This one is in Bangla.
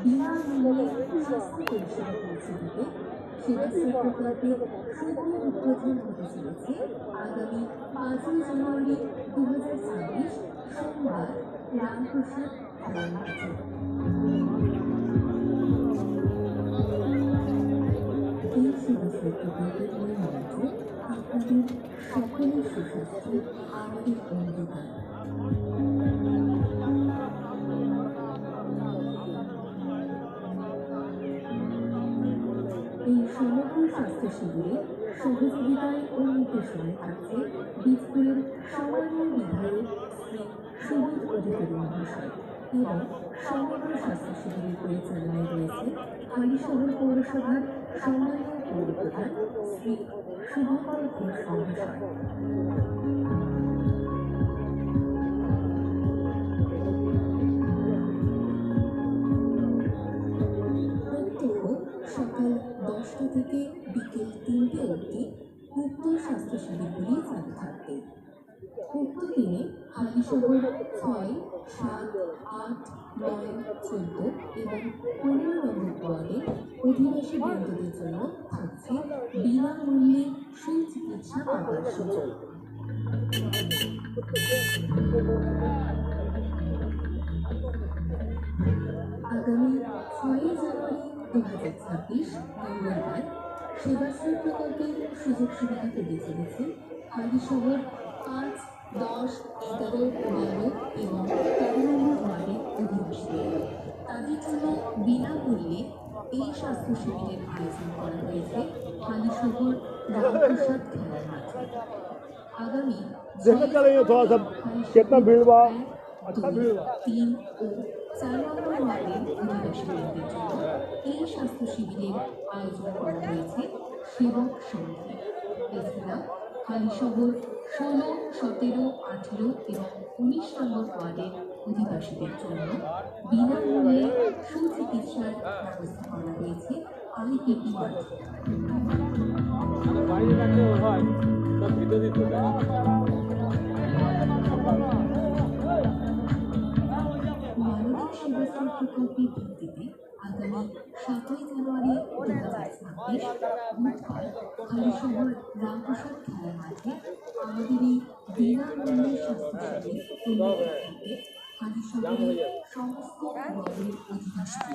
বিনামূল্যে স্বাস্থ্য পরিষেবা পৌঁছে দিতে সেবা প্রকল্পের শুভ উদ্বোধন হতে চলেছে আগামী 5ই জানুয়ারি 2026 সোমবার রামপ্রসাদ খেলার মাঠে। এই সেবা প্রকল্পের মূলমন্ত্র আপনাদের সকলের সুস্বাস্থ্য আমাদের অঙ্গীকার। এই সমগ্র স্বাস্থ্য শিবিরে সহযোগিতায় ও নির্দেশনায় থাকছে বীজপুরের সম্মানীয় বিধায়ক শ্রী সুবোধ অধিকারী মহাশয় এবং সমগ্র স্বাস্থ্য শিবিরের পরিচালনায় রয়েছে হালিশহর পৌরসভার সম্মানীয় পৌরপ্রধান শ্রী শুভঙ্কর ঘোষ মহাশয়। সকাল 10টা থেকে বিকেল 3টে অবধি উক্ত স্বাস্থ্য শিবিরগুলি চালু থাকবে। উক্ত দিনে হালিশহর 6, 7, 8, 9, 14 এবং 15 নম্বর ওয়ার্ডে অধিবাসী বৃন্দদের জন্য থাকছে বিনামূল্যে সুচিকিৎসা পাওয়ার সুযোগ। আগামী 6ই জানুয়ারি 2026 মঙ্গলবার সেবাশ্রী প্রকল্পের সুযোগ সুবিধা পেতে চলেছে হালিশহর 5, 10, 11, 12 এবং 13 নম্বর ওয়ার্ডের অধিবাসীদের। তাদের জন্য বিনামূল্যে এই স্বাস্থ্য শিবিরের আয়োজন করা হয়েছে হালিশহর রামপ্রসাদ খেলার মাঠে। আগামী 3 ও 4 নম্বর ওয়ার্ডের অধিবাসীদের জন্য এই স্বাস্থ্য শিবিরের আয়োজন করা হয়েছে সেবক সমিতি। এছাড়া হালিশহর 16, 17, 18 এবং 19 নম্বর ওয়ার্ডের অধিবাসীদের জন্য বিনামূল্যে সুচিকিৎসার ব্যবস্থা করা হয়েছে আইপিপি মাঠে। মানবিক সেবাশ্রী প্রকল্পের ভিত্তিতে আগামী 7ই জানুয়ারি 2026 বুধবার হালিশহর রামপ্রসাদ খেলার মাঠে আমাদের এই বিনামূল্যে স্বাস্থ্য শিবির হালিশহরের সমস্ত ওয়ার্ডের অধিবাসী।